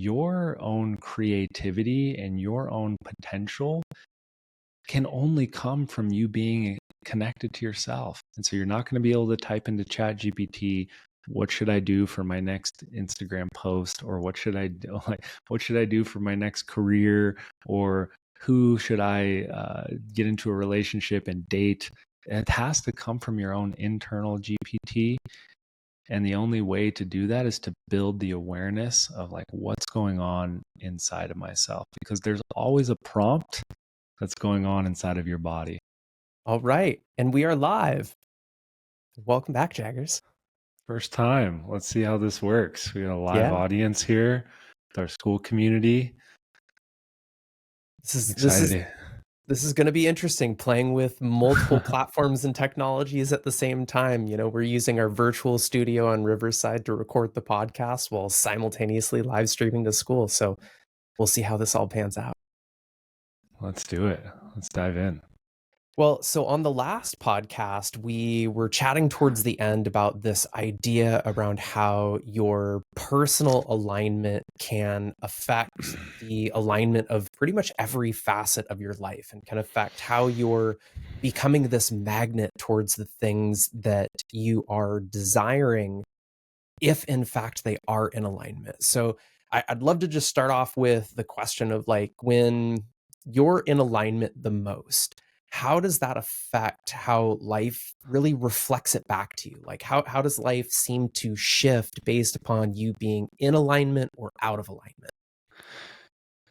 your own creativity and your own potential can only come from you being connected to yourself. And so you're not going to be able to type into ChatGPT, what should I do for my next Instagram post, or what should I do, what should I do for my next career, or who should I get into a relationship and date. It has to come from your own internal GPT. And the only way to do that is to build the awareness of like what's going on inside of myself, because there's always a prompt that's going on inside of your body. All right. And we are live. Welcome back, Jaggers. First time. Let's see how this works. We got a live Yeah. audience here with our school community. This is going to be interesting, playing with multiple platforms and technologies at the same time. You know, we're using our virtual studio on Riverside to record the podcast while simultaneously live streaming to school. So we'll see how this all pans out. Let's do it. Let's dive in. Well, so on the last podcast, we were chatting towards the end about this idea around how your personal alignment can affect the alignment of pretty much every facet of your life, and can affect how you're becoming this magnet towards the things that you are desiring, if in fact they are in alignment. So I'd love to just start off with the question of like, when you're in alignment the most, how does that affect how life really reflects it back to you? Like how does life seem to shift based upon you being in alignment or out of alignment?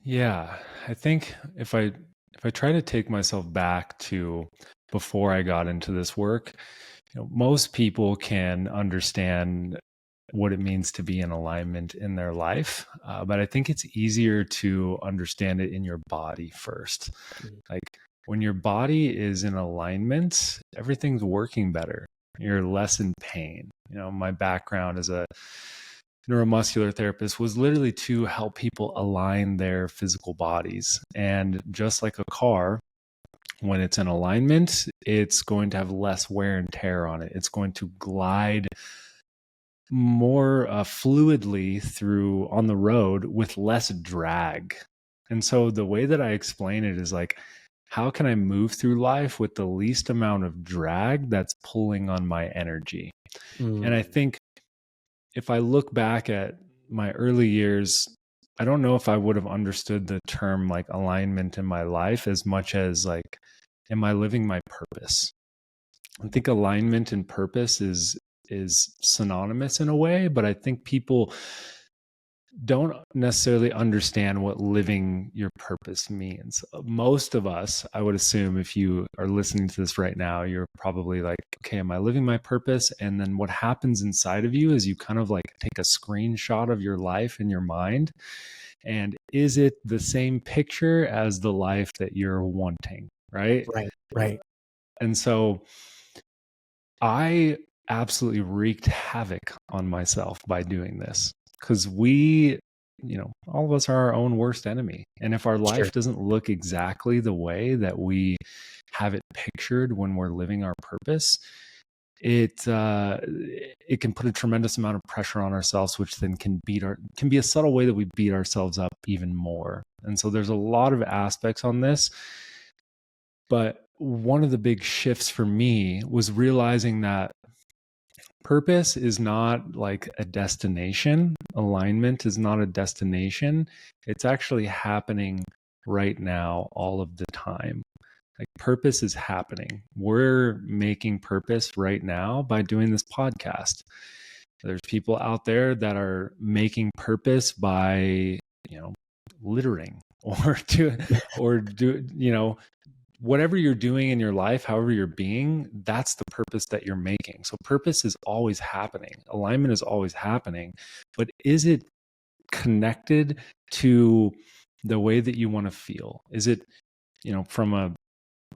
Yeah, I think if I try to take myself back to before I got into this work, most people can understand what it means to be in alignment in their life. But I think it's easier to understand it in your body first. Like when your body is in alignment, everything's working better. You're less in pain. My background as a neuromuscular therapist was literally to help people align their physical bodies. And just like a car, when it's in alignment, it's going to have less wear and tear on it. It's going to glide more fluidly through on the road with less drag. And so the way that I explain it is like, how can I move through life with the least amount of drag that's pulling on my energy? And I think if I look back at my early years, I don't know if I would have understood the term like alignment in my life as much as like, am I living my purpose? I think alignment and purpose is synonymous in a way, but I think people don't necessarily understand what living your purpose means. Most of us, I would assume, if you are listening to this right now, you're probably like, okay, am I living my purpose? And then what happens inside of you is you kind of like take a screenshot of your life in your mind. And is it the same picture as the life that you're wanting? Right. And so I absolutely wreaked havoc on myself by doing this, because all of us are our own worst enemy. And if our life doesn't look exactly the way that we have it pictured when we're living our purpose, it can put a tremendous amount of pressure on ourselves, which then can be a subtle way that we beat ourselves up even more. And so there's a lot of aspects on this, but one of the big shifts for me was realizing that purpose is not like a destination. Alignment is not a destination. It's actually happening right now, all of the time. Like purpose is happening. We're making purpose right now by doing this podcast. There's people out there that are making purpose by, littering or whatever you're doing in your life, however you're being, that's the purpose that you're making. So purpose is always happening. Alignment is always happening. But is it connected to the way that you want to feel? Is it, from a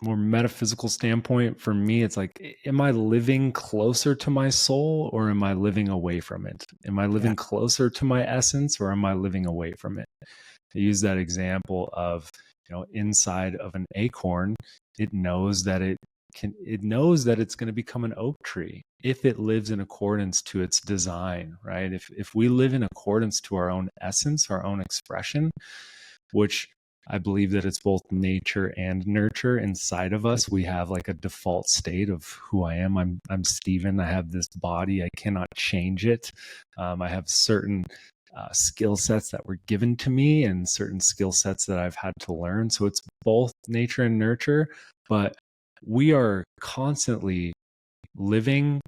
more metaphysical standpoint, for me, it's like, am I living closer to my soul or am I living away from it? Am I living closer to my essence or am I living away from it? I use that example of, inside of an acorn, it knows that it it knows that it's going to become an oak tree if it lives in accordance to its design, right? If we live in accordance to our own essence, our own expression, which I believe that it's both nature and nurture inside of us. We have like a default state of who I am. I'm Steven. I have this body. I cannot change it. I have certain skill sets that were given to me and certain skill sets that I've had to learn. So it's both nature and nurture, but we are constantly living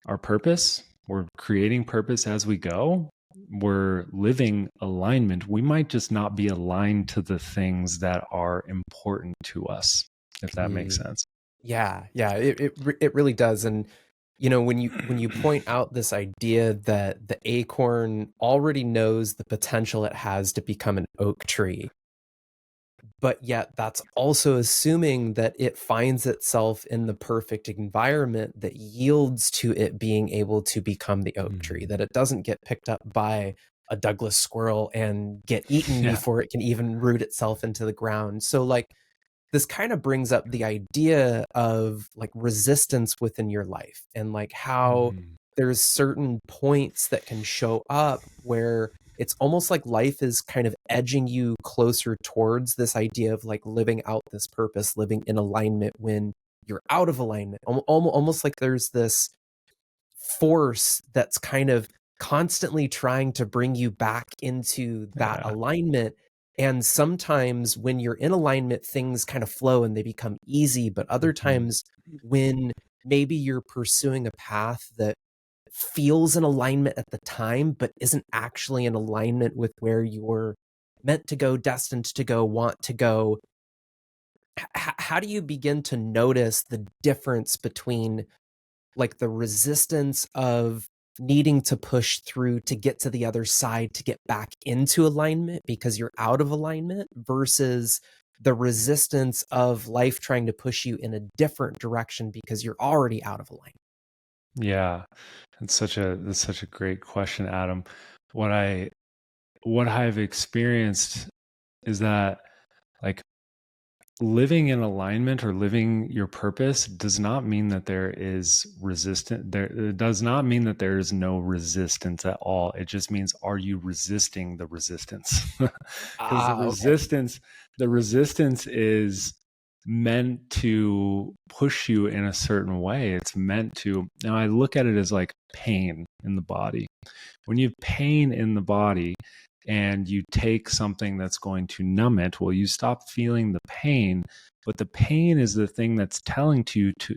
our purpose. We're creating purpose as we go. We're living alignment. We might just not be aligned to the things that are important to us, if that makes sense. Yeah, yeah, it really does. And when you point out this idea that the acorn already knows the potential it has to become an oak tree, but yet that's also assuming that it finds itself in the perfect environment that yields to it being able to become the oak tree, that it doesn't get picked up by a Douglas squirrel and get eaten Yeah. before it can even root itself into the ground. So like this kind of brings up the idea of like resistance within your life and like how Mm. there's certain points that can show up where it's almost like life is kind of edging you closer towards this idea of like living out this purpose, living in alignment when you're out of alignment. Almost like there's this force that's kind of constantly trying to bring you back into that Yeah. alignment. And sometimes when you're in alignment, things kind of flow and they become easy. But other Mhm. times when maybe you're pursuing a path that feels in alignment at the time, but isn't actually in alignment with where you're meant to go, destined to go, want to go, how do you begin to notice the difference between like the resistance of needing to push through to get to the other side to get back into alignment because you're out of alignment versus the resistance of life trying to push you in a different direction because you're already out of alignment? Yeah. That's such a great question, Adam. What I what I've experienced is that like living in alignment or living your purpose does not mean that there is resistance. It does not mean that there is no resistance at all. It just means, are you resisting the resistance? Because Okay. the resistance is meant to push you in a certain way. It's meant to, now I look at it as like pain in the body. When you have pain in the body and you take something that's going to numb it, well, you stop feeling the pain, but the pain is the thing that's telling you to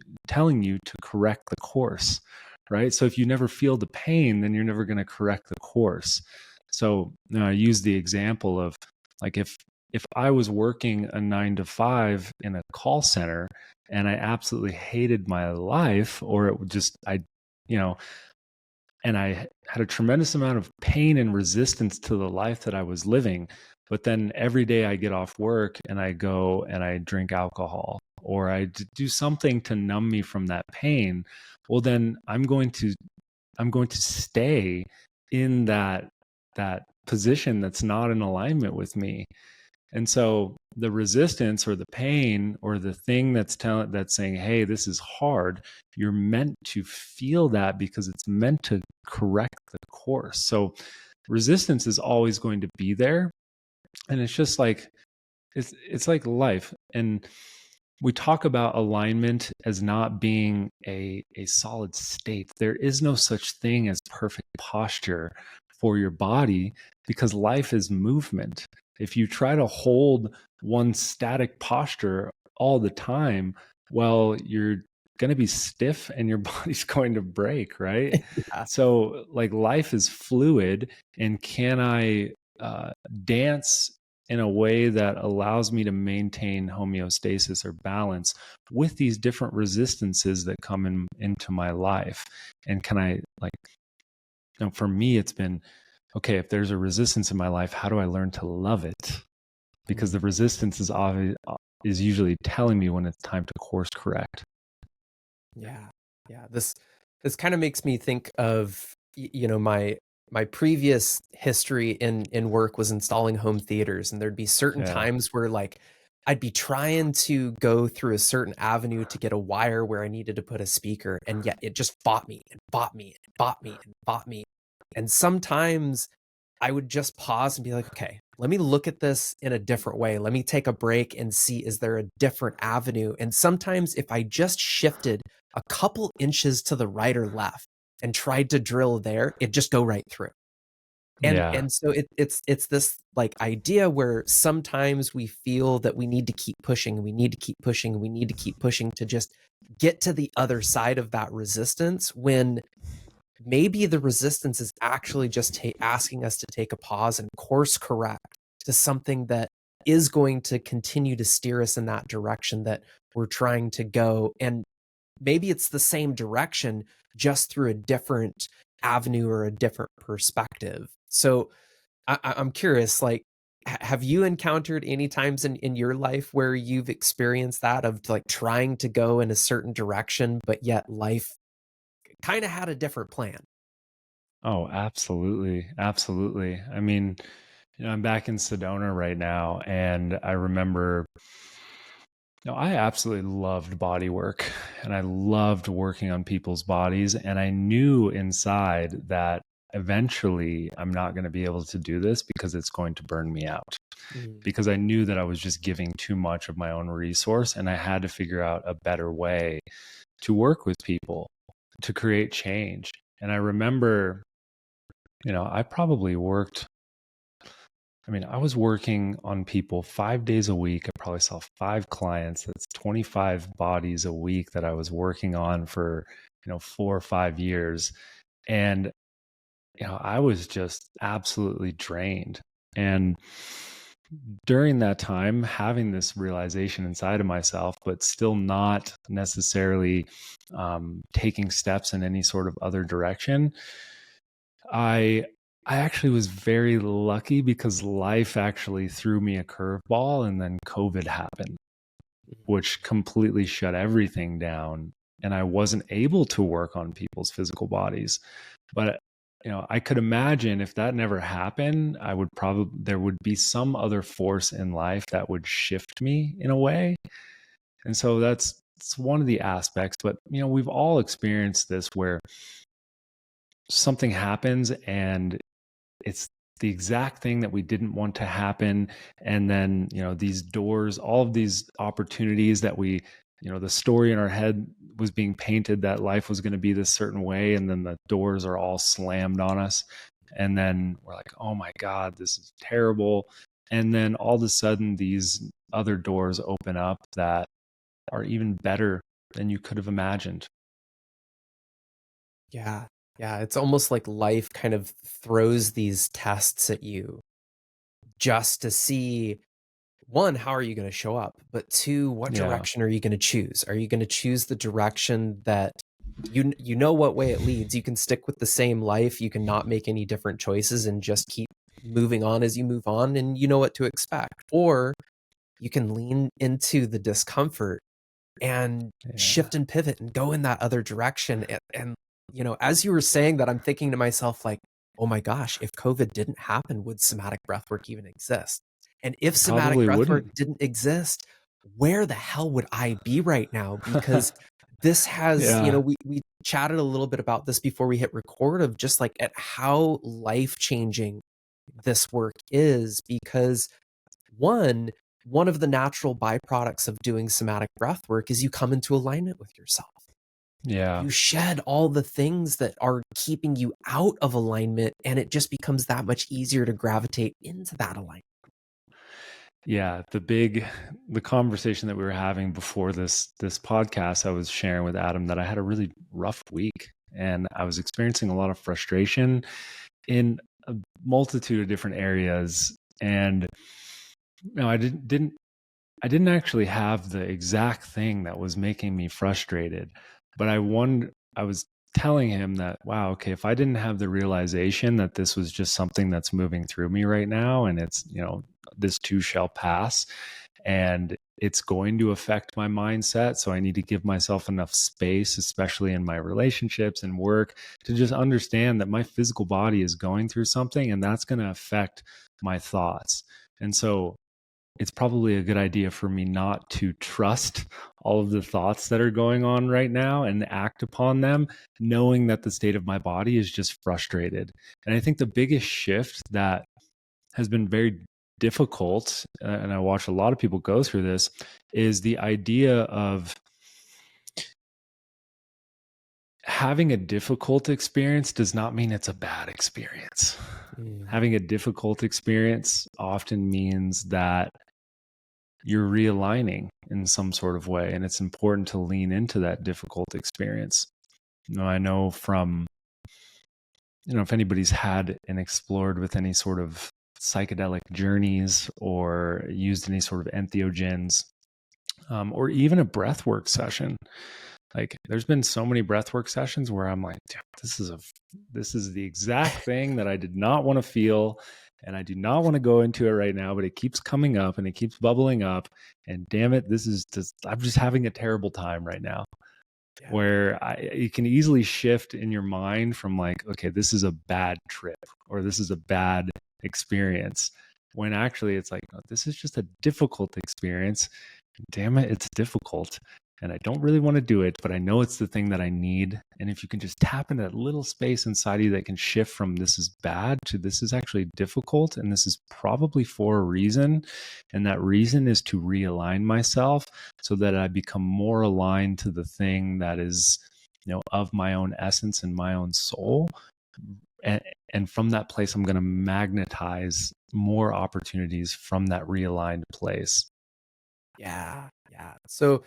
correct the course, right? So if you never feel the pain, then you're never going to correct the course. So I use the example of like if I was working a 9 to 5 in a call center and I absolutely hated my life, or it would just you know and I had a tremendous amount of pain and resistance to the life that I was living. But then every day I get off work and I go and I drink alcohol or do something to numb me from that pain. Well, then I'm going to stay in that position that's not in alignment with me. And so the resistance or the pain or the thing that's saying, "Hey, this is hard," you're meant to feel that because it's meant to correct the course. So resistance is always going to be there, and it's just like it's like life. And we talk about alignment as not being a solid state. There is no such thing as perfect posture for your body because life is movement. If you try to hold one static posture all the time, well, you're going to be stiff and your body's going to break, right? Yeah. So, like, life is fluid, and can I dance in a way that allows me to maintain homeostasis or balance with these different resistances that come into my life? And can I, like, for me, it's been, okay, if there's a resistance in my life, how do I learn to love it? Because the Mm. resistance is usually telling me when it's time to course correct. Yeah. Yeah. This kind of makes me think of my previous history in work was installing home theaters, and there'd be certain Yeah. times where like I'd be trying to go through a certain avenue to get a wire where I needed to put a speaker, and yet it just fought me and fought me and fought me and fought me. And sometimes I would just pause and be like, okay, let me look at this in a different way. Let me take a break and see, is there a different avenue? And sometimes if I just shifted a couple inches to the right or left and tried to drill there, it'd just go right through. Yeah. And so it's this like idea where sometimes we feel that we need to keep pushing, we need to keep pushing, we need to keep pushing to just get to the other side of that resistance, when maybe the resistance is actually just asking us to take a pause and course correct to something that is going to continue to steer us in that direction that we're trying to go. And maybe it's the same direction, just through a different avenue or a different perspective. So I'm curious, like, have you encountered any times in your life where you've experienced that, of like trying to go in a certain direction, but yet life kind of had a different plan? Oh, absolutely. Absolutely. I mean, I'm back in Sedona right now, and I remember, I absolutely loved body work and I loved working on people's bodies. And I knew inside that eventually I'm not going to be able to do this because it's going to burn me out. Mm. Because I knew that I was just giving too much of my own resource, and I had to figure out a better way to work with people to create change. And I remember, I probably worked, I was working on people 5 days a week. I probably saw 5 clients. That's 25 bodies a week that I was working on for, 4 or 5 years. And, I was just absolutely drained. And during that time, having this realization inside of myself, but still not necessarily taking steps in any sort of other direction, I I actually was very lucky because life actually threw me a curveball, and then COVID happened, which completely shut everything down, and I wasn't able to work on people's physical bodies. But I could imagine if that never happened, I would probably there would be some other force in life that would shift me in a way. And so it's one of the aspects, but we've all experienced this where something happens and it's the exact thing that we didn't want to happen. And then, these doors, all of these opportunities that the story in our head was being painted that life was going to be this certain way. And then the doors are all slammed on us. And then we're like, oh my God, this is terrible. And then all of a sudden, these other doors open up that are even better than you could have imagined. Yeah. Yeah. It's almost like life kind of throws these tests at you just to see, one, how are you going to show up? But two, what Yeah. direction are you going to choose? Are you going to choose the direction that you know what way it leads? You can stick with the same life. You can not make any different choices and just keep moving on as you move on, and you know what to expect. Or you can lean into the discomfort and Yeah. shift and pivot and go in that other direction. And as you were saying that, I'm thinking to myself, like, oh my gosh, if COVID didn't happen, would somatic breathwork even exist? And if It somatic probably breathwork wouldn't. didn't exist, where the hell would I be right now? Because this has, Yeah. we chatted a little bit about this before we hit record, of just like at how life changing this work is. Because one, one of the natural byproducts of doing somatic breath work is you come into alignment with yourself. Yeah. You shed all the things that are keeping you out of alignment, and it just becomes that much easier to gravitate into that alignment. Yeah, the conversation that we were having before this podcast, I was sharing with Adam that I had a really rough week, and I was experiencing a lot of frustration in a multitude of different areas. And I didn't actually have the exact thing that was making me frustrated, but I was telling him that, wow, okay, if I didn't have the realization that this was just something that's moving through me right now, and it's, this too shall pass, and it's going to affect my mindset. So I need to give myself enough space, especially in my relationships and work, to just understand that my physical body is going through something, and that's going to affect my thoughts. And so it's probably a good idea for me not to trust all of the thoughts that are going on right now and act upon them, knowing that the state of my body is just frustrated. And I think the biggest shift that has been very difficult, and I watch a lot of people go through this, is the idea of having a difficult experience does not mean it's a bad experience. Having a difficult experience often means that you're realigning in some sort of way, and it's important to lean into that difficult experience. I know from, if anybody's had and explored with any sort of psychedelic journeys or used any sort of entheogens, or even a breathwork session. Like, there's been so many breathwork sessions where I'm like, this is the exact thing that I did not want to feel, and I do not want to go into it right now, but it keeps coming up and it keeps bubbling up, and damn it, I'm just having a terrible time right now. Yeah. Where it can easily shift in your mind from like, okay, this is a bad trip or this is a bad experience, when actually it's like, oh, this is just a difficult experience. Damn it, it's difficult. And I don't really want to do it, but I know it's the thing that I need. And if you can just tap into that little space inside you that can shift from this is bad to this is actually difficult, and this is probably for a reason. And that reason is to realign myself so that I become more aligned to the thing that is, of my own essence and my own soul. And from that place, I'm going to magnetize more opportunities from that realigned place. Yeah. So,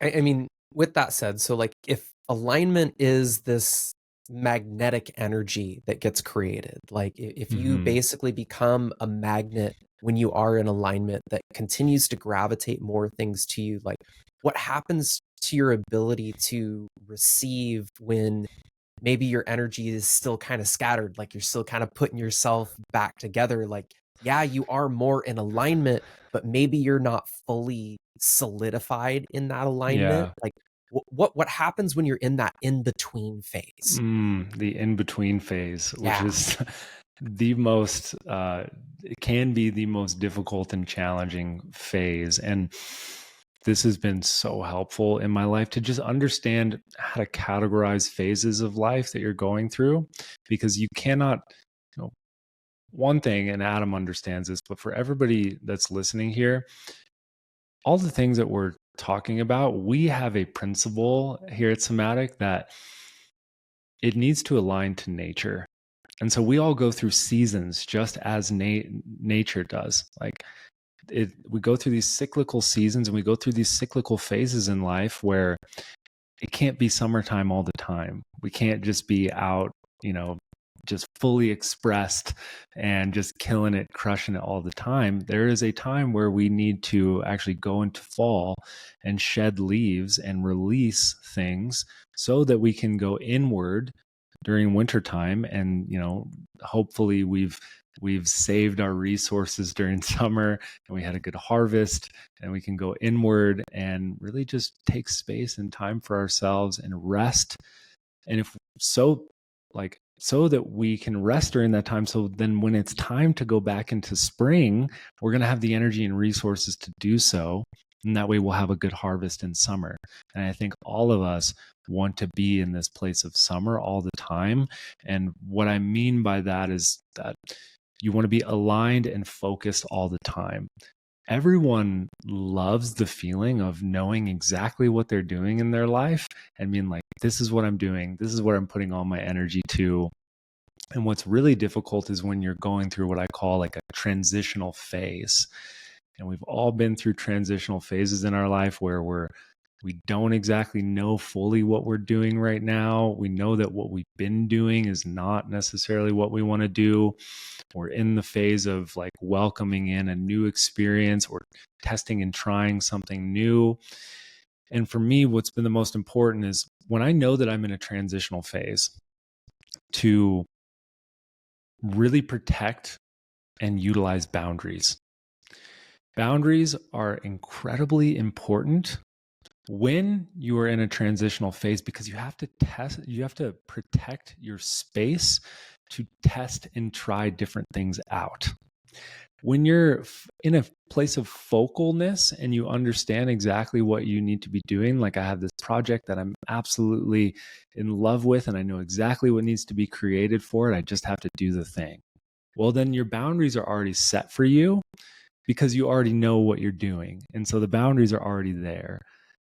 I mean, with that said, so like if alignment is this magnetic energy that gets created, like if you basically become a magnet when you are in alignment that continues to gravitate more things to you, like what happens to your ability to receive when maybe your energy is still kind of scattered, like you're still kind of putting yourself back together? Like, yeah, you are more in alignment, but maybe you're not fully solidified in that alignment. Yeah. Like what happens when you're in that in-between phase? The in-between phase, which is the most, it can be the most difficult and challenging phase. And this has been so helpful in my life to just understand how to categorize phases of life that you're going through, because you cannot, one thing, and Adam understands this, but for everybody that's listening here, all the things that we're talking about, we have a principle here at Somatic that it needs to align to nature. And so we all go through seasons just as nature does. Like, we go through these cyclical seasons and we go through these cyclical phases in life where it can't be summertime all the time. We can't just be out, just fully expressed and just killing it, crushing it all the time. There is a time where we need to actually go into fall and shed leaves and release things so that we can go inward during wintertime. And, hopefully we've saved our resources during summer and we had a good harvest, and we can go inward and really just take space and time for ourselves and rest. And so that we can rest during that time. So then when it's time to go back into spring, we're going to have the energy and resources to do so. And that way we'll have a good harvest in summer. And I think all of us want to be in this place of summer all the time. And what I mean by that is that you want to be aligned and focused all the time. Everyone loves the feeling of knowing exactly what they're doing in their life and being like, this is what I'm doing. This is what I'm putting all my energy to. And what's really difficult is when you're going through what I call like a transitional phase. And we've all been through transitional phases in our life where we don't exactly know fully what we're doing right now. We know that what we've been doing is not necessarily what we want to do. We're in the phase of like welcoming in a new experience or testing and trying something new. And for me, what's been the most important is when I know that I'm in a transitional phase, to really protect and utilize boundaries. Boundaries are incredibly important when you are in a transitional phase, because you have to protect your space to test and try different things out. when you're in a place of focalness and you understand exactly what you need to be doing, like I have this project that I'm absolutely in love with and I know exactly what needs to be created for it. I just have to do the thing. Well, then your boundaries are already set for you because you already know what you're doing. And so the boundaries are already there.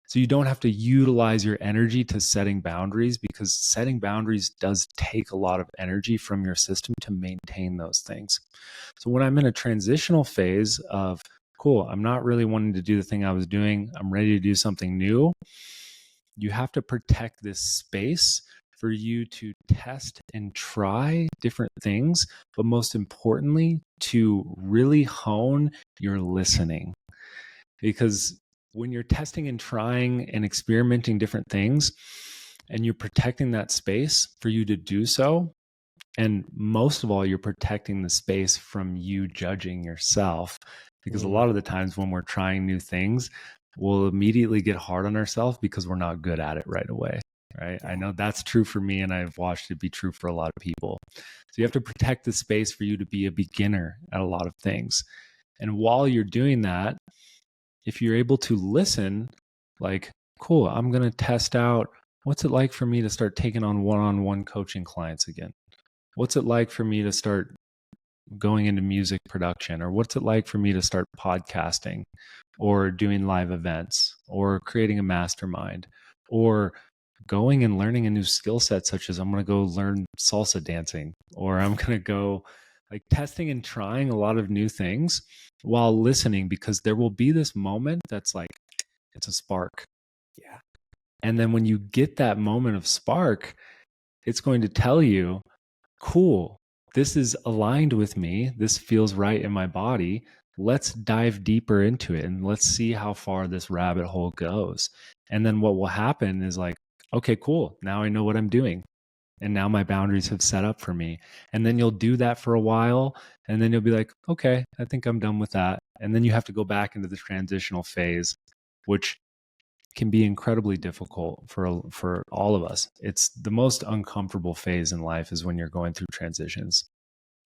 So you don't have to utilize your energy to setting boundaries, because setting boundaries does take a lot of energy from your system to maintain those things. So when I'm in a transitional phase of, cool, I'm not really wanting to do the thing I was doing, I'm ready to do something new, you have to protect this space for you to test and try different things, but most importantly, to really hone your listening. Because when you're testing and trying and experimenting different things, and you're protecting that space for you to do so, and most of all, you're protecting the space from you judging yourself. Because a lot of the times when we're trying new things, we'll immediately get hard on ourselves because we're not good at it right away. Right. I know that's true for me, and I've watched it be true for a lot of people. So you have to protect the space for you to be a beginner at a lot of things. And while you're doing that, if you're able to listen, like, cool, I'm going to test out, what's it like for me to start taking on one-on-one coaching clients again? What's it like for me to start going into music production? Or what's it like for me to start podcasting or doing live events or creating a mastermind or going and learning a new skill set, such as I'm going to go learn salsa dancing, or I'm going to go like testing and trying a lot of new things while listening, because there will be this moment that's like, it's a spark. Yeah. And then when you get that moment of spark, it's going to tell you, cool, this is aligned with me. This feels right in my body. Let's dive deeper into it and let's see how far this rabbit hole goes. And then what will happen is like, okay, cool. Now I know what I'm doing. And now my boundaries have set up for me. And then you'll do that for a while. And then you'll be like, okay, I think I'm done with that. And then you have to go back into the transitional phase, which can be incredibly difficult for all of us. It's the most uncomfortable phase in life is when you're going through transitions.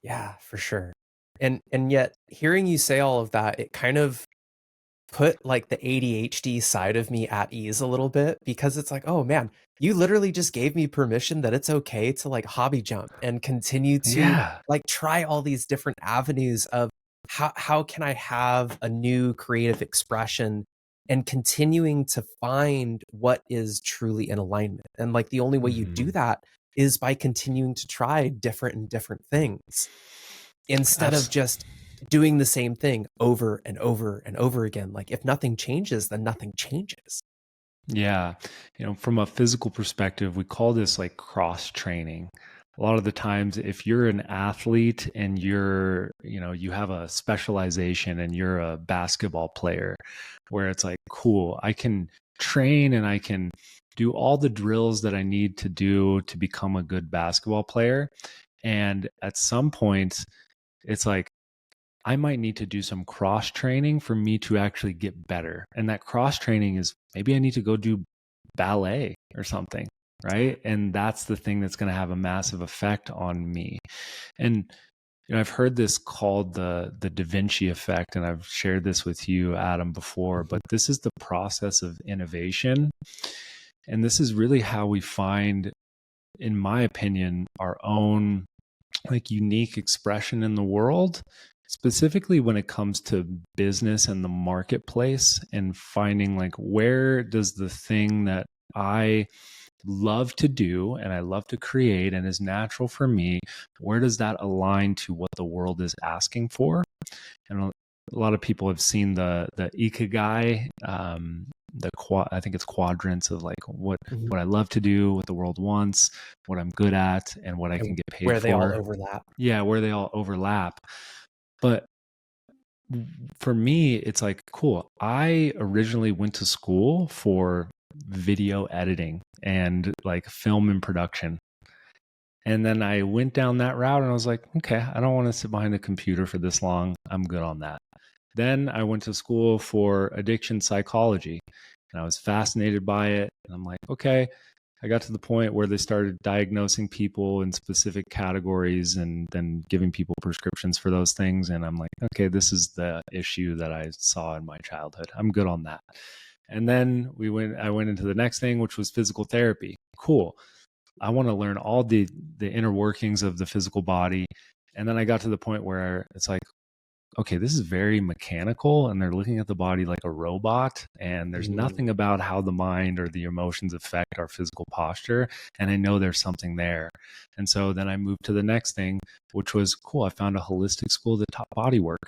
Yeah, for sure. And yet hearing you say all of that, it kind of put like the ADHD side of me at ease a little bit, because it's like, oh man, you literally just gave me permission that it's okay to like hobby jump and continue to Yeah. like try all these different avenues of how can I have a new creative expression, and continuing to find what is truly in alignment. And like the only way you do Mhm. that is by continuing to try different and different things, instead of Abs- just doing the same thing over and over and over again. Like if nothing changes, then nothing changes. Yeah. From a physical perspective, we call this like cross training. A lot of the times, if you're an athlete and you have a specialization and you're a basketball player, where it's like, cool, I can train and I can do all the drills that I need to do to become a good basketball player. And at some point, it's like, I might need to do some cross training for me to actually get better. And that cross training is, maybe I need to go do ballet or something, right? And that's the thing that's going to have a massive effect on me. And I've heard this called the Da Vinci effect, and I've shared this with you, Adam, before, but Mhm. this is the process of innovation. And this is really how we find, in my opinion, our own like unique expression in the world, specifically when it comes to business and the marketplace, and finding like, where does the thing that I love to do and I love to create and is natural for me, where does that align to what the world is asking for? And a lot of people have seen the ikigai, I think it's quadrants of like Mhm. what I love to do, what the world wants, what I'm good at, and what I can And get paid where they all for. overlap. Yeah, where they all overlap. But for me, it's like, cool. I originally went to school for video editing and like film and production. And then I went down that route and I was like, okay, I don't want to sit behind a computer for this long. I'm good on that. Then I went to school for addiction psychology and I was fascinated by it. And I'm like, okay, I got to the point where they started diagnosing people in specific categories and then giving people prescriptions for those things. And I'm like, okay, this is the issue that I saw in my childhood. I'm good on that. And then I went into the next thing, which was physical therapy. Cool. I want to learn all the inner workings of the physical body. And then I got to the point where it's like, okay, this is very mechanical, and they're looking at the body like a robot, and there's nothing about how the mind or the emotions affect our physical posture. And I know there's something there. And so then I moved to the next thing, which was cool. I found a holistic school that taught body work.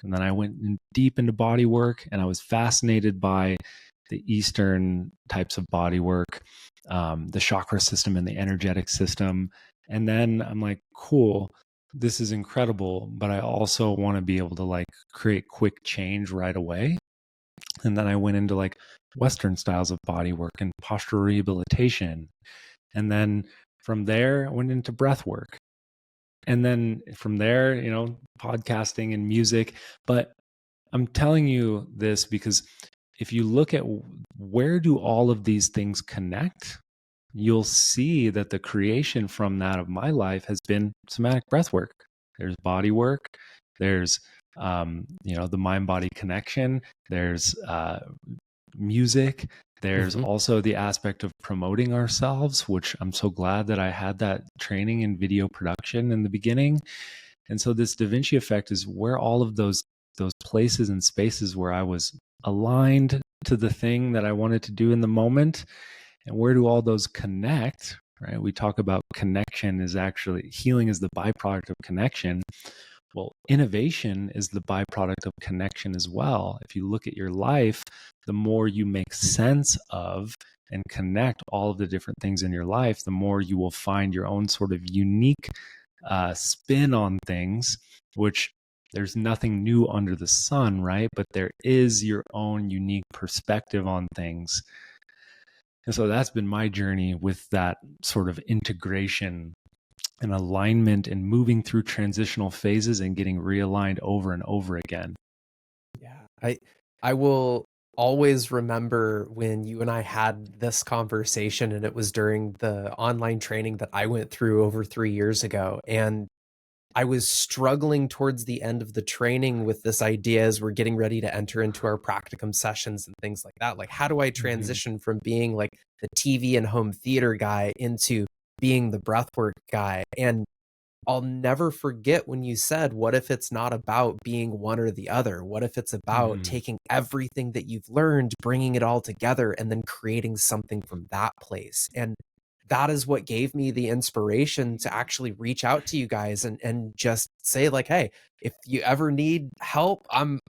And then I went deep into body work, and I was fascinated by the Eastern types of body work, the chakra system and the energetic system. And then I'm like, cool, this is incredible, but I also want to be able to like create quick change right away. And then I went into like Western styles of body work and postural rehabilitation. And then from there, I went into breath work. And then from there, podcasting and music. But I'm telling you this because if you look at where do all of these things connect, you'll see that the creation from that of my life has been somatic breath work. There's body work. There's, the mind-body connection. There's music. There's also the aspect of promoting ourselves, which I'm so glad that I had that training in video production in the beginning. And so this Da Vinci effect is where all of those places and spaces where I was aligned to the thing that I wanted to do in the moment. And where do all those connect, right? We talk about connection is actually, healing is the byproduct of connection. Well, innovation is the byproduct of connection as well. If you look at your life, the more you make sense of and connect all of the different things in your life, the more you will find your own sort of unique spin on things, which there's nothing new under the sun, right? But there is your own unique perspective on things. And so that's been my journey with that sort of integration and alignment and moving through transitional phases and getting realigned over and over again. Yeah, I will always remember when you and I had this conversation, and it was during the online training that I went through over 3 years ago. And I was struggling towards the end of the training with this idea as we're getting ready to enter into our practicum sessions and things like that. Like, how do I transition from being like the TV and home theater guy into being the breathwork guy? And I'll never forget when you said, what if it's not about being one or the other? What if it's about taking everything that you've learned, bringing it all together, and then creating something from that place? And that is what gave me the inspiration to actually reach out to you guys and just say like, hey, if you ever need help, I'm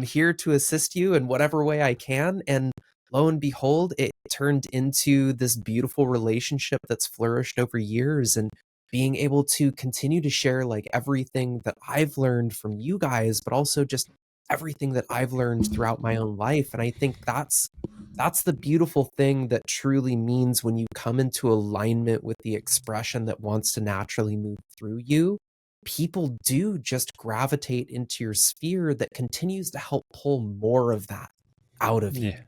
here to assist you in whatever way I can. And lo and behold, it turned into this beautiful relationship that's flourished over years, and being able to continue to share like everything that I've learned from you guys, but also just everything that I've learned throughout my own life. And I think that's the beautiful thing that truly means when you come into alignment with the expression that wants to naturally move through you. People do just gravitate into your sphere that continues to help pull more of that out of you. Yeah,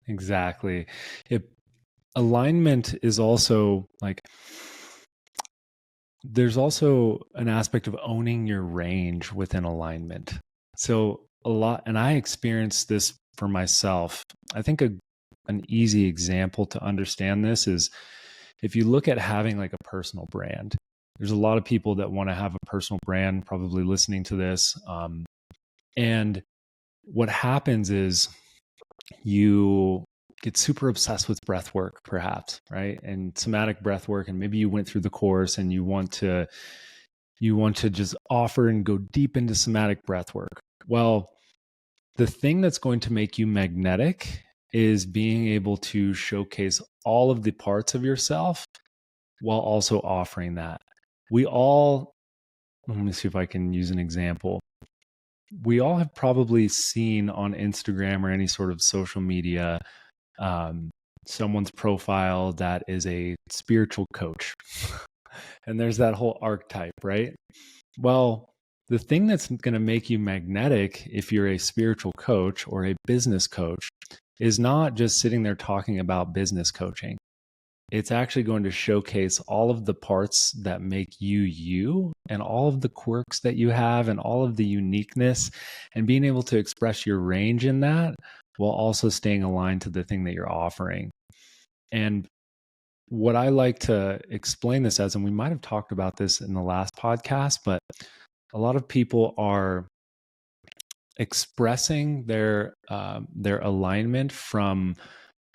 exactly. Alignment is also like, there's also an aspect of owning your range within alignment. So a lot, and I experienced this for myself. I think an easy example to understand this is if you look at having like a personal brand. There's a lot of people that want to have a personal brand probably listening to this. And what happens is you get super obsessed with breath work, perhaps, right? And somatic breath work, and maybe you went through the course and you want to just offer and go deep into somatic breath work. Well, the thing that's going to make you magnetic is being able to showcase all of the parts of yourself while also offering that. Let me see if I can use an example. We all have probably seen on Instagram or any sort of social media someone's profile that is a spiritual coach. And there's that whole archetype, right? Well, the thing that's going to make you magnetic if you're a spiritual coach or a business coach is not just sitting there talking about business coaching. it's actually going to showcase all of the parts that make you you, and all of the quirks that you have, and all of the uniqueness, and being able to express your range in that while also staying aligned to the thing that you're offering. And what I like to explain this as, and we might have talked about this in the last podcast, but a lot of people are expressing their alignment from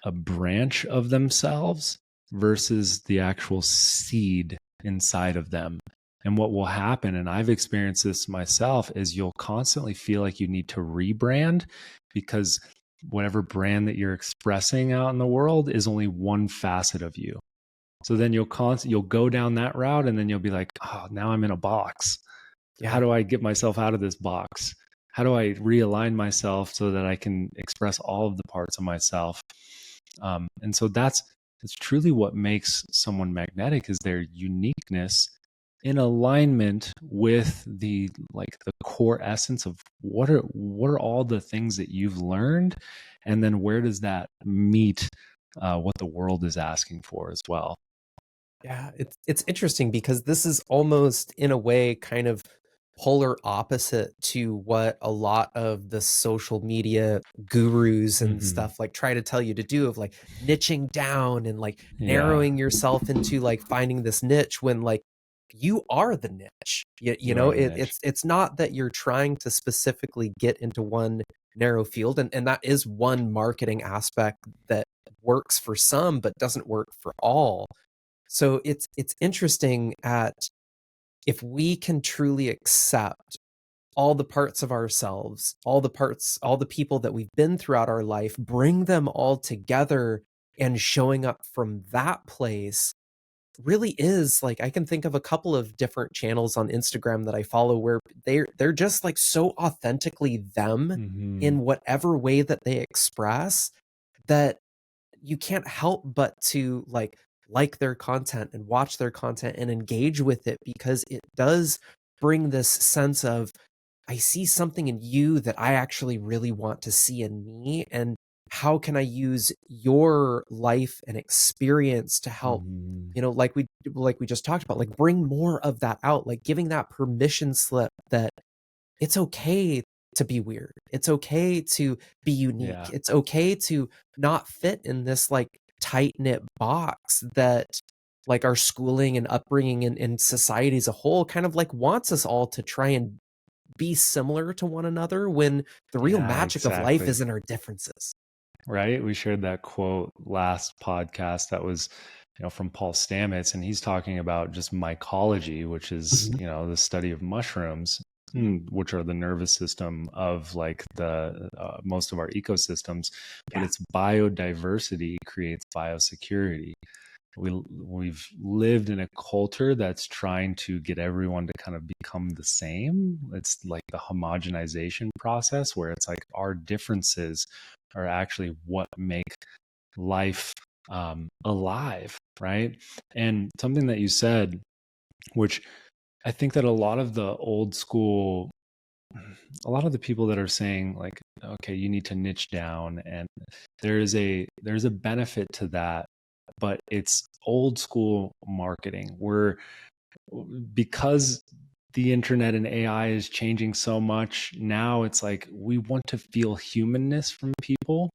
a branch of themselves versus the actual seed inside of them. And what will happen, and I've experienced this myself, is you'll constantly feel like you need to rebrand, because whatever brand that you're expressing out in the world is only one facet of you. So then you'll go down that route, and then you'll be like, oh, now I'm in a box. How Yeah. do I get myself out of this box? How do I realign myself so that I can express all of the parts of myself? And so that's truly what makes someone magnetic, is their uniqueness in alignment with the core essence of what are all the things that you've learned, and then where does that meet what the world is asking for as well. Yeah, it's interesting because this is almost in a way kind of polar opposite to what a lot of the social media gurus and Hmm. stuff like try to tell you to do, of like niching down and like Yeah, narrowing yourself into like finding this niche, when like you are the niche. You you know, are the niche. it's not that you're trying to specifically get into one narrow field, and that is one marketing aspect that works for some but doesn't work for all. So it's interesting at if we can truly accept all the parts of ourselves, all the parts, all the people that we've been throughout our life, bring them all together and showing up from that place really is like, I can think of a couple of different channels on Instagram that I follow where they're just like so authentically them Hmm. in whatever way that they express, that you can't help but to like their content and watch their content and engage with it, because it does bring this sense of, I see something in you that I actually really want to see in me, and how can I use your life and experience to help, Hmm. like we just talked about, like bring more of that out, like giving that permission slip that it's okay to be weird. It's okay to be unique. Yeah. It's okay to not fit in this like tight knit box that like our schooling and upbringing and society as a whole kind of like wants us all to try and be similar to one another, when the real Yeah, magic of life exactly. is in our differences. Right? We shared that quote last podcast that was, from Paul Stamets, and he's talking about just mycology, which is, Mhm. the study of mushrooms, which are the nervous system of like the most of our ecosystems, but Yeah. it's biodiversity creates biosecurity. We've lived in a culture that's trying to get everyone to kind of become the same. It's like the homogenization process, where it's like our differences are actually what make life alive, right? And something that you said, which I think that a lot of the people that are saying like, okay, you need to niche down, and there's a benefit to that, but it's old school marketing, where because the internet and AI is changing so much now, it's like we want to feel humanness from people.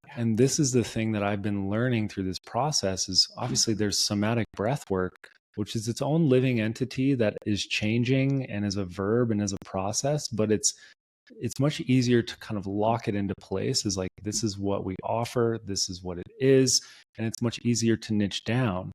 Yeah. And this is the thing that I've been learning through this process, is obviously there's somatic breath work, which is its own living entity that is changing and is a verb and is a process, but it's much easier to kind of lock it into place as like, this is what we offer, this is what it is, and it's much easier to niche down.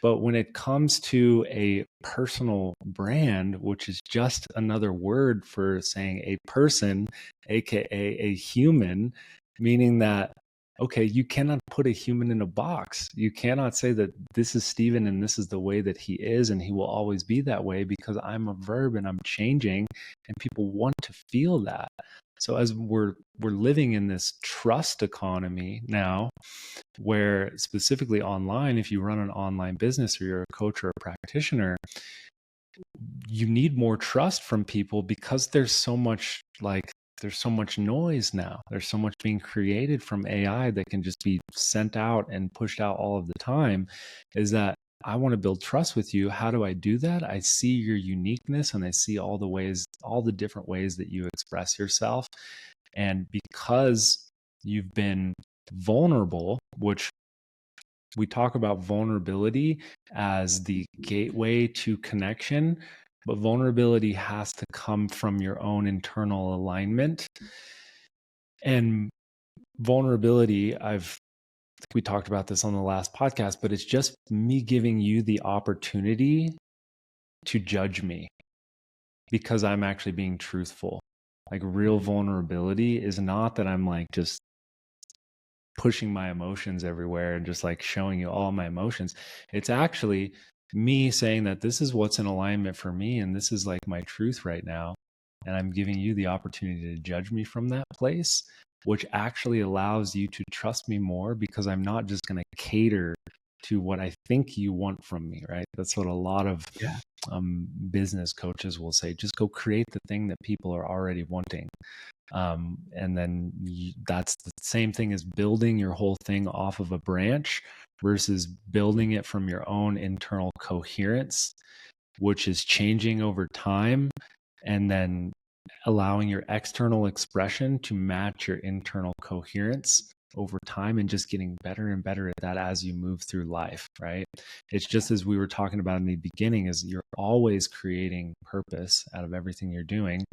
But when it comes to a personal brand, which is just another word for saying a person, aka a human, meaning that, okay, you cannot put a human in a box. You cannot say that this is Steven and this is the way that he is and he will always be that way, because I'm a verb and I'm changing, and people want to feel that. So as we're living in this trust economy now, where specifically online, if you run an online business or you're a coach or a practitioner, you need more trust from people, because there's so much like there's so much noise now. There's so much being created from AI that can just be sent out and pushed out all of the time, is that I want to build trust with you. How do I do that? I see your uniqueness and I see all the different ways that you express yourself. And because you've been vulnerable, which we talk about vulnerability as the gateway to connection, but vulnerability has to come from your own internal alignment. And vulnerability, we talked about this on the last podcast, but it's just me giving you the opportunity to judge me because I'm actually being truthful. Like real vulnerability is not that I'm like just pushing my emotions everywhere and just like showing you all my emotions. It's actually me saying that this is what's in alignment for me and this is like my truth right now. And I'm giving you the opportunity to judge me from that place, which actually allows you to trust me more because I'm not just going to cater to what I think you want from me, right? That's what a lot of business coaches will say. Just go create the thing that people are already wanting. And then that's the same thing as building your whole thing off of a branch versus building it from your own internal coherence, which is changing over time, and then allowing your external expression to match your internal coherence over time and just getting better and better at that as you move through life, right? It's just as we were talking about in the beginning, is you're always creating purpose out of everything you're doing.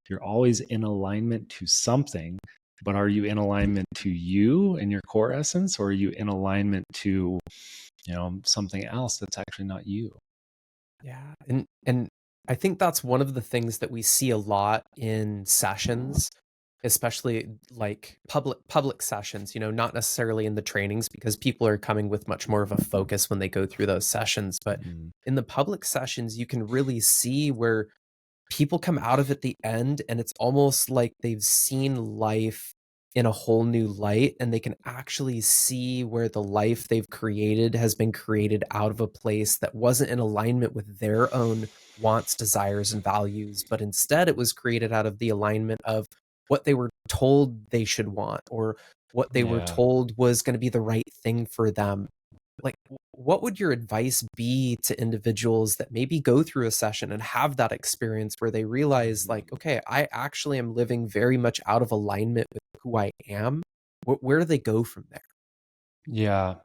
You're always in alignment to something, but are you in alignment to you and your core essence, or are you in alignment to, something else that's actually not you? Yeah. And I think that's one of the things that we see a lot in sessions, especially like public sessions, not necessarily in the trainings because people are coming with much more of a focus when they go through those sessions, but in the public sessions you can really see where people come out of at the end and it's almost like they've seen life in a whole new light and they can actually see where the life they've created has been created out of a place that wasn't in alignment with their own wants, desires, and values, but instead it was created out of the alignment of what they were told they should want or what they were Yeah. told was going to be the right thing for them. Like, what would your advice be to individuals that maybe go through a session and have that experience where they realize, like, okay, I actually am living very much out of alignment with who I am? Where do they go from there? Yeah.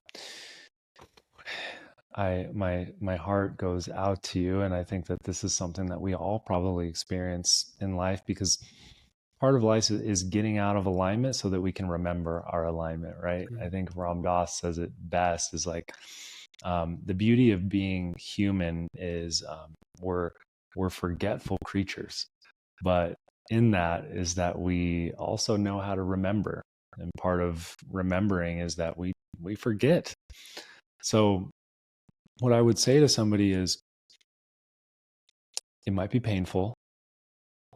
My heart goes out to you, and I think that this is something that we all probably experience in life, because part of life is getting out of alignment so that we can remember our alignment, right? I think Ram Dass says it best, is like, the beauty of being human is, we're forgetful creatures, but in that is that we also know how to remember, and part of remembering is that we forget. So what I would say to somebody is, it might be painful.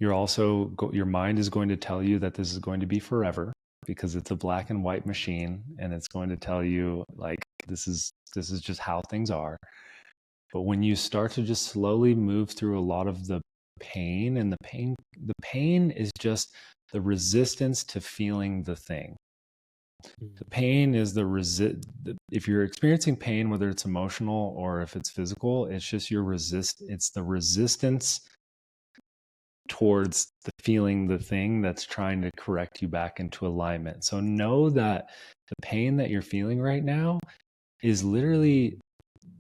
Your mind is going to tell you that this is going to be forever because it's a black and white machine, and it's going to tell you like this is just how things are. But when you start to just slowly move through a lot of the pain, and the pain is just the resistance to feeling the thing. The pain is if you're experiencing pain, whether it's emotional or if it's physical, it's just it's the resistance towards the feeling the thing that's trying to correct you back into alignment. So know that the pain that you're feeling right now is literally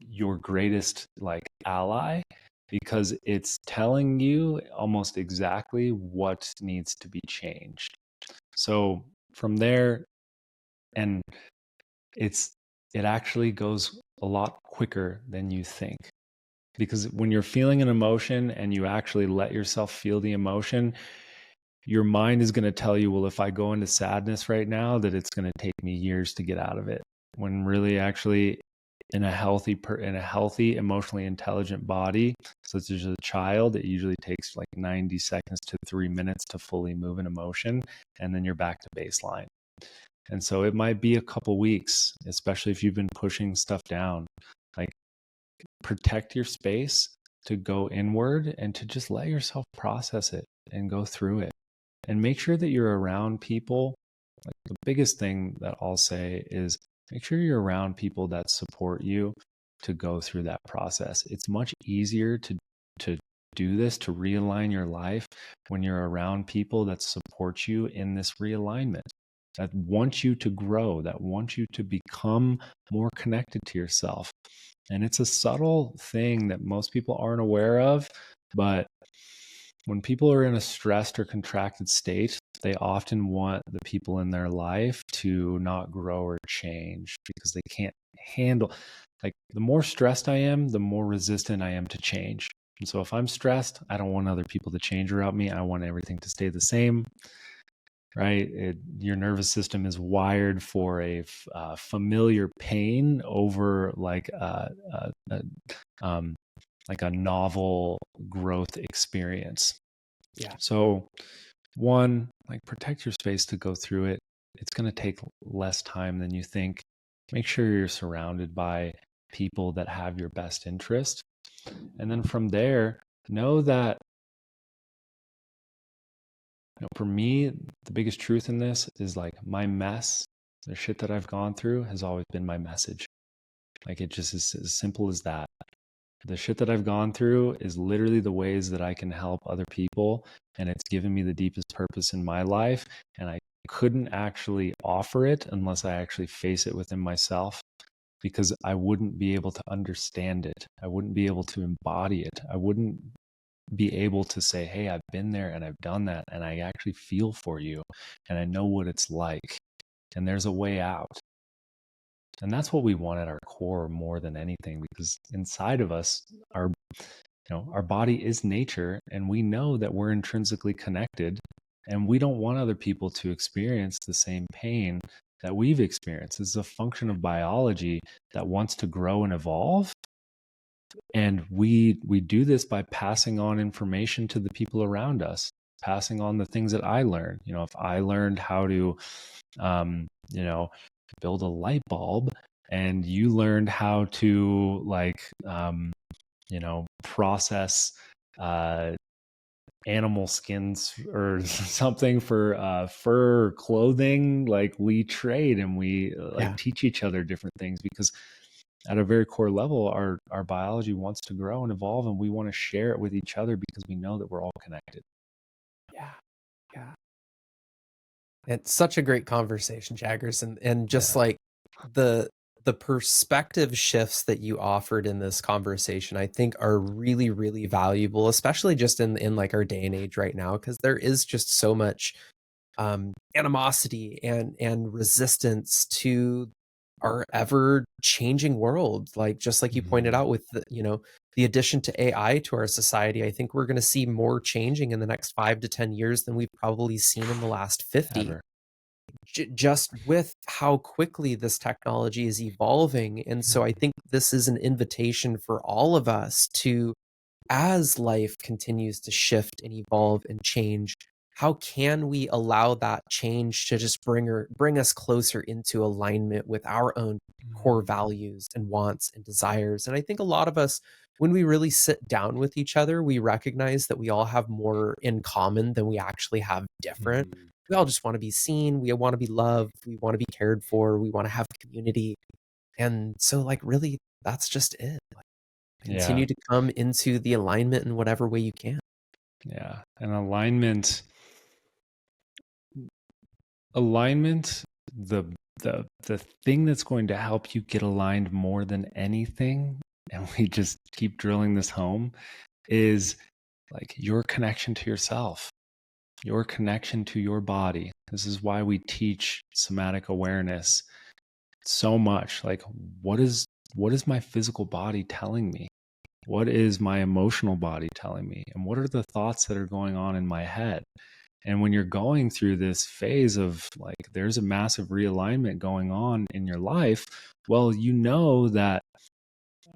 your greatest like ally, because it's telling you almost exactly what needs to be changed. So from there, and it actually goes a lot quicker than you think, because when you're feeling an emotion and you actually let yourself feel the emotion, your mind is going to tell you, well, if I go into sadness right now, that it's going to take me years to get out of it, when really actually in a healthy emotionally intelligent body, such as a child, it usually takes like 90 seconds to 3 minutes to fully move an emotion, and then you're back to baseline. And so it might be a couple weeks, especially if you've been pushing stuff down. Like, protect your space to go inward and to just let yourself process it and go through it. And make sure that you're around people. Like the biggest thing that I'll say is make sure you're around people that support you to go through that process. It's much easier to do this, to realign your life, when you're around people that support you in this realignment, that want you to grow, that want you to become more connected to yourself. And it's a subtle thing that most people aren't aware of, but when people are in a stressed or contracted state, they often want the people in their life to not grow or change because they can't handle, like, the more stressed I am, the more resistant I am to change. And so if I'm stressed, I don't want other people to change around me. I want everything to stay the same, right? Your nervous system is wired for a familiar pain over like a novel growth experience. Yeah. So one, like, protect your space to go through it. It's going to take less time than you think. Make sure you're surrounded by people that have your best interest. And then from there, know that, for me, the biggest truth in this is, like, my mess, the shit that I've gone through has always been my message. Like, it just is as simple as that. The shit that I've gone through is literally the ways that I can help other people. And it's given me the deepest purpose in my life. And I couldn't actually offer it unless I actually face it within myself, because I wouldn't be able to understand it. I wouldn't be able to embody it. I wouldn't be able to say, hey, I've been there and I've done that. And I actually feel for you. And I know what it's like. And there's a way out. And that's what we want at our core more than anything, because inside of us, our body is nature, and we know that we're intrinsically connected, and we don't want other people to experience the same pain that we've experienced. It's a function of biology that wants to grow and evolve. And we do this by passing on information to the people around us, passing on the things that I learned. If I learned how to, build a light bulb, and you learned how to, process animal skins or something for fur clothing, like, we trade and we teach each other different things, because at a very core level, our biology wants to grow and evolve, and we want to share it with each other because we know that we're all connected. Yeah. It's such a great conversation, Jaggers, and just like the perspective shifts that you offered in this conversation, I think are really, really valuable, especially just in like our day and age right now, because there is just so much animosity and resistance to our ever changing world. Like, just like you pointed out with the addition to AI to our society, I think we're going to see more changing in the next 5 to 10 years than we've probably seen in the last 50. Ever. Just with how quickly this technology is evolving. And so I think this is an invitation for all of us to, as life continues to shift and evolve and change, how can we allow that change to just bring us closer into alignment with our own core values and wants and desires? And I think a lot of us, when we really sit down with each other, we recognize that we all have more in common than we actually have different. We all just want to be seen. We want to be loved. We want to be cared for. We want to have community. And so, like, really, that's just it. Like, continue to come into the alignment in whatever way you can. Yeah. And alignment, the thing that's going to help you get aligned more than anything, and we just keep drilling this home, is like your connection to yourself, your connection to your body. This is why we teach somatic awareness so much. Like, what is my physical body telling me? What is my emotional body telling me? And what are the thoughts that are going on in my head? And when you're going through this phase of, like, there's a massive realignment going on in your life, well, you know that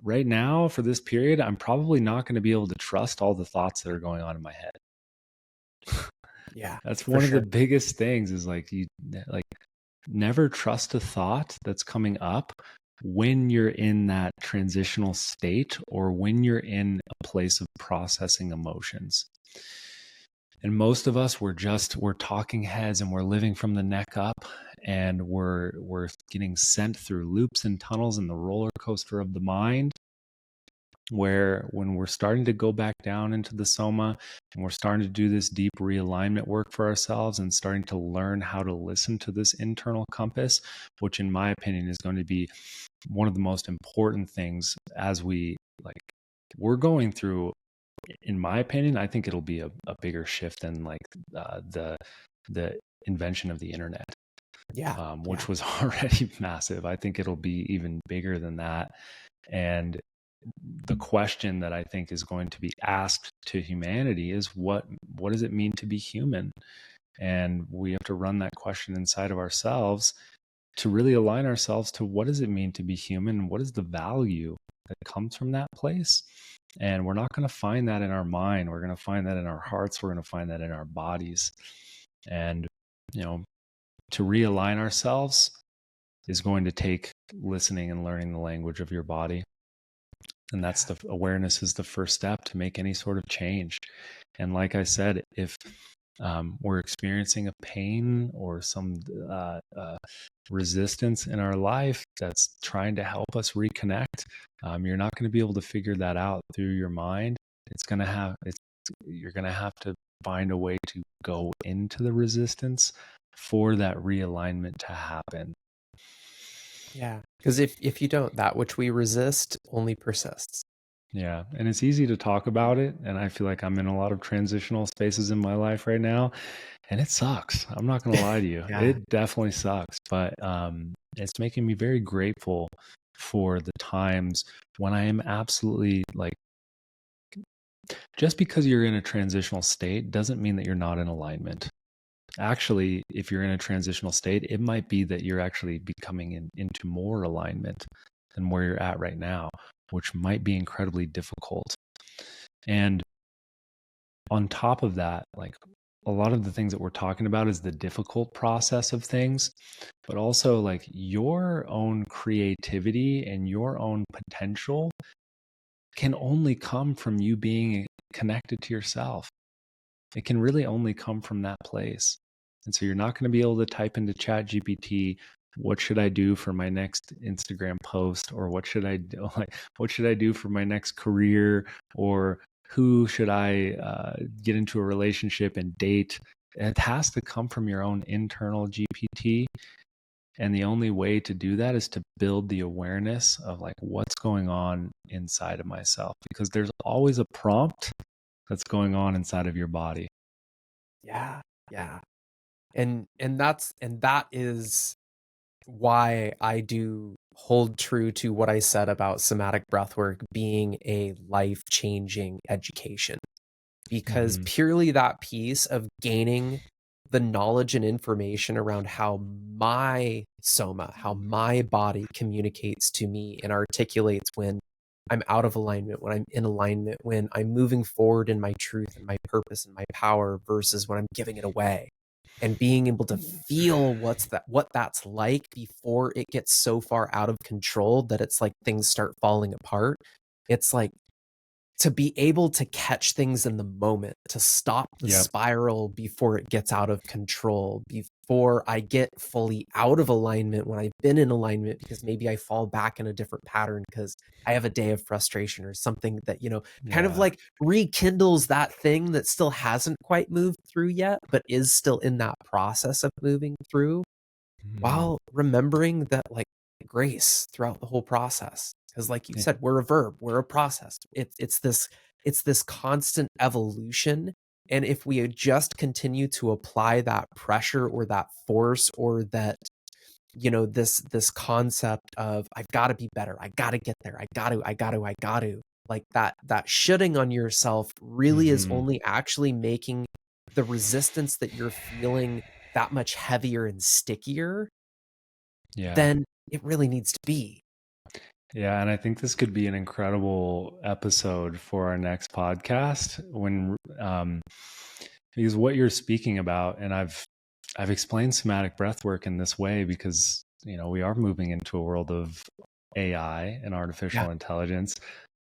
right now, for this period, I'm probably not going to be able to trust all the thoughts that are going on in my head. Yeah. That's one of the biggest things, is like, you never trust a thought that's coming up when you're in that transitional state, or when you're in a place of processing emotions. And most of us, we're talking heads, and we're living from the neck up, and we're getting sent through loops and tunnels in the roller coaster of the mind, where when we're starting to go back down into the Soma, and we're starting to do this deep realignment work for ourselves and starting to learn how to listen to this internal compass, which in my opinion is going to be one of the most important things as we're going through. In my opinion, I think it'll be a bigger shift than like the invention of the internet, Yeah. which was already massive. I think it'll be even bigger than that. And the question that I think is going to be asked to humanity is what does it mean to be human? And we have to run that question inside of ourselves to really align ourselves to what does it mean to be human? What is the value that comes from that place? And we're not going to find that in our mind. We're going to find that in our hearts. We're going to find that in our bodies. And, to realign ourselves is going to take listening and learning the language of your body. And that's the awareness is the first step to make any sort of change. And like I said, if we're experiencing a pain or some resistance in our life that's trying to help us reconnect, you're not going to be able to figure that out through your mind. You're going to have to find a way to go into the resistance for that realignment to happen. Yeah. Because if you don't, that which we resist only persists. Yeah. And it's easy to talk about it. And I feel like I'm in a lot of transitional spaces in my life right now. And it sucks. I'm not going to lie to you. Yeah. It definitely sucks. But it's making me very grateful for the times when I am absolutely like, just because you're in a transitional state doesn't mean that you're not in alignment. Actually, if you're in a transitional state, it might be that you're actually becoming into more alignment than where you're at right now, which might be incredibly difficult. And on top of that, like a lot of the things that we're talking about is the difficult process of things, but also like your own creativity and your own potential can only come from you being connected to yourself. It can really only come from that place. And so you're not going to be able to type into Chat GPT, what should I do for my next Instagram post, or what should I do, like what should I do for my next career, or who should I get into a relationship and date. It has to come from your own internal GPT. And the only way to do that is to build the awareness of like what's going on inside of myself, because there's always a prompt that's going on inside of your body. Yeah. Yeah. And that is why I do hold true to what I said about somatic breathwork being a life-changing education. Because Mm-hmm. purely that piece of gaining the knowledge and information around how my soma, how my body communicates to me and articulates when I'm out of alignment, when I'm in alignment, when I'm moving forward in my truth and my purpose and my power versus when I'm giving it away. And being able to feel what that's like before it gets so far out of control that it's like things start falling apart. It's like to be able to catch things in the moment, to stop the Yep. spiral before it gets out of control, before I get fully out of alignment when I've been in alignment, because maybe I fall back in a different pattern because I have a day of frustration or something that, kind of Yeah. like rekindles that thing that still hasn't quite moved through yet, but is still in that process of moving through, while remembering that like grace throughout the whole process. Because like you Yeah. said, we're a verb, we're a process. It's this constant evolution. And if we just continue to apply that pressure or that force or that, this concept of I've got to be better, I got to get there, I got to, like that shitting on yourself really is Mm-hmm. only actually making the resistance that you're feeling that much heavier and stickier Yeah. than it really needs to be. Yeah. And I think this could be an incredible episode for our next podcast because what you're speaking about, and I've explained somatic breath work in this way because, we are moving into a world of AI and Yeah. artificial intelligence,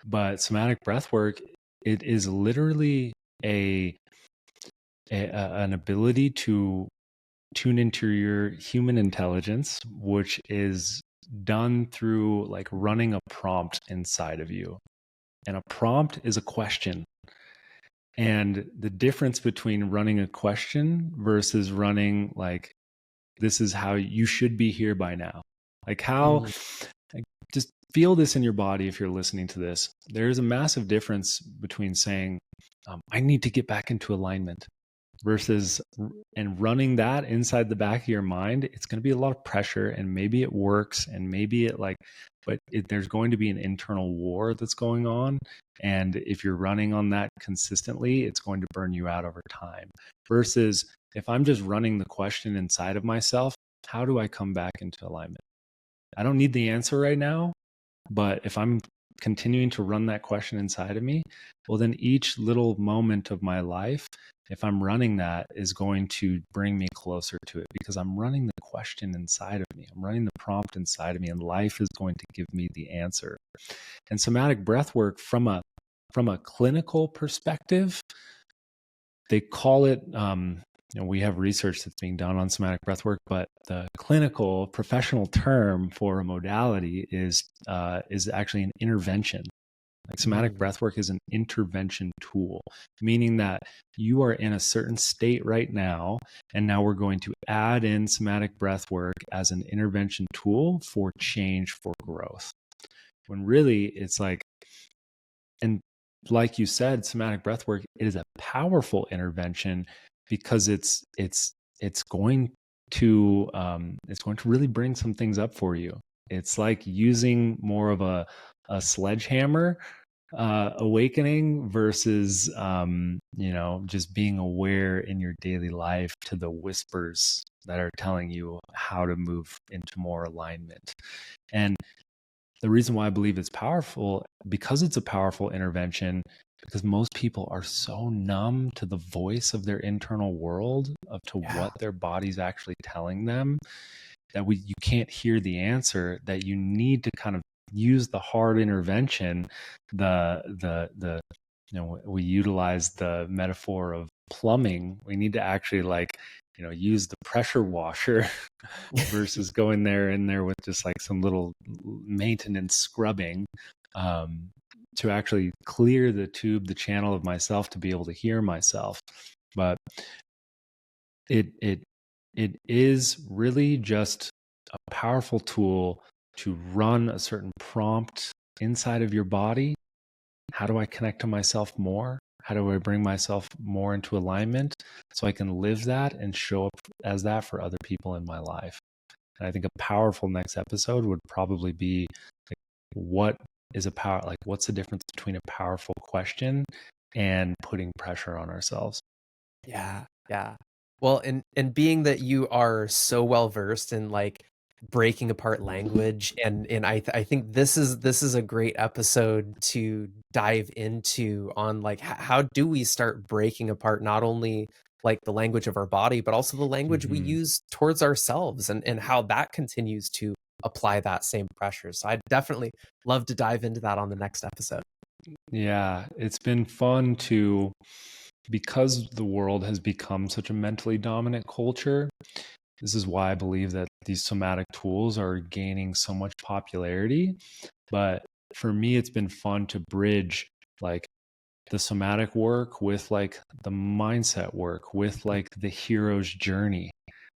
but somatic breath work, it is literally a an ability to tune into your human intelligence, which is done through like running a prompt inside of you. And a prompt is a question. And the difference between running a question versus running like, this is how you should be here by now. Like how, Mm. like, just feel this in your body if you're listening to this. There is a massive difference between saying, I need to get back into alignment versus and running that inside the back of your mind. It's going to be a lot of pressure, and maybe it works, and maybe it like, but there's going to be an internal war that's going on. And if you're running on that consistently, it's going to burn you out over time. Versus if I'm just running the question inside of myself, how do I come back into alignment? I don't need the answer right now, but if I'm continuing to run that question inside of me, well, then each little moment of my life, if I'm running that, is going to bring me closer to it because I'm running the question inside of me. I'm running the prompt inside of me, and life is going to give me the answer. And somatic breath work from a clinical perspective, they call it, we have research that's being done on somatic breath work, but the clinical professional term for a modality is actually an intervention. Like somatic breath work is an intervention tool, meaning that you are in a certain state right now, and now we're going to add in somatic breath work as an intervention tool for change, for growth. When really it's like, and like you said, somatic breath work, it is a powerful intervention because it's going to really bring some things up for you. It's like using more of a sledgehammer awakening versus just being aware in your daily life to the whispers that are telling you how to move into more alignment. And the reason why I believe it's powerful, because it's a powerful intervention, because most people are so numb to the voice of their internal world, of to what their body's actually telling them, that you can't hear the answer, that you need to kind of use the hard intervention. We utilize the metaphor of plumbing. We need to actually use the pressure washer versus going in there with just like some little maintenance scrubbing, to actually clear the tube, the channel of myself to be able to hear myself. But it is really just a powerful tool to run a certain prompt inside of your body. How do I connect to myself more? How do I bring myself more into alignment so I can live that and show up as that for other people in my life? And I think a powerful next episode would probably be like, what's the difference between a powerful question and putting pressure on ourselves? Yeah, yeah. Well, and being that you are so well versed in like breaking apart language, and I think this is a great episode to dive into on like how do we start breaking apart not only like the language of our body, but also the language we Mm-hmm. use towards ourselves, and how that continues to apply that same pressure. So I'd definitely love to dive into that on the next episode. Yeah, it's been fun because the world has become such a mentally dominant culture. This is why I believe that these somatic tools are gaining so much popularity. But for me, it's been fun to bridge like the somatic work with like the mindset work, with like the hero's journey.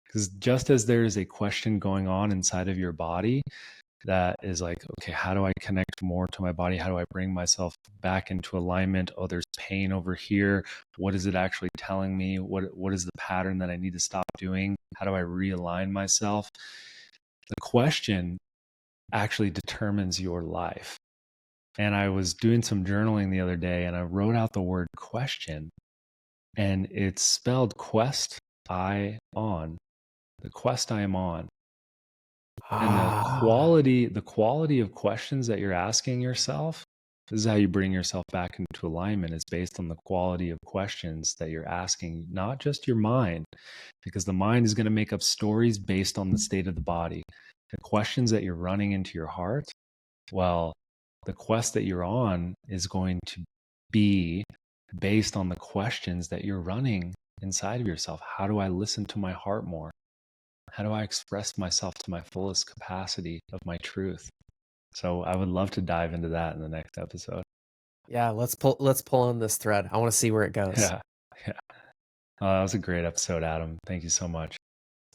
Because just as there is a question going on inside of your body that is like, okay, how do I connect more to my body? How do I bring myself back into alignment? Oh, there's pain over here. What is it actually telling me? What is the pattern that I need to stop doing? How do I realign myself? The question actually determines your life. And I was doing some journaling the other day, and I wrote out the word question, and it's spelled quest I on, the quest I am on. And Ah, the quality of questions that you're asking yourself, this is how you bring yourself back into alignment, is based on the quality of questions that you're asking, not just your mind, because the mind is going to make up stories based on the state of the body. The questions that you're running into your heart, well, the quest that you're on is going to be based on the questions that you're running inside of yourself. How do I listen to my heart more? How do I express myself to my fullest capacity of my truth? So I would love to dive into that in the next episode. Yeah, let's pull on this thread. I want to see where it goes. Yeah. Yeah. That was a great episode, Adam. Thank you so much.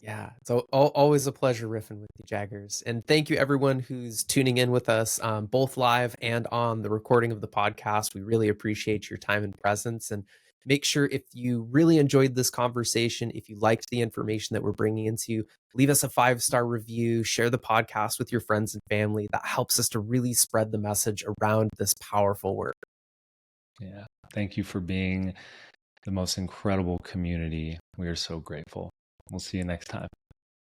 Yeah, it's always a pleasure riffing with you, Jaggers. And thank you, everyone who's tuning in with us, both live and on the recording of the podcast. We really appreciate your time and presence. And make sure if you really enjoyed this conversation, if you liked the information that we're bringing into you, leave us a 5-star review, share the podcast with your friends and family. That helps us to really spread the message around this powerful work. Yeah. Thank you for being the most incredible community. We are so grateful. We'll see you next time.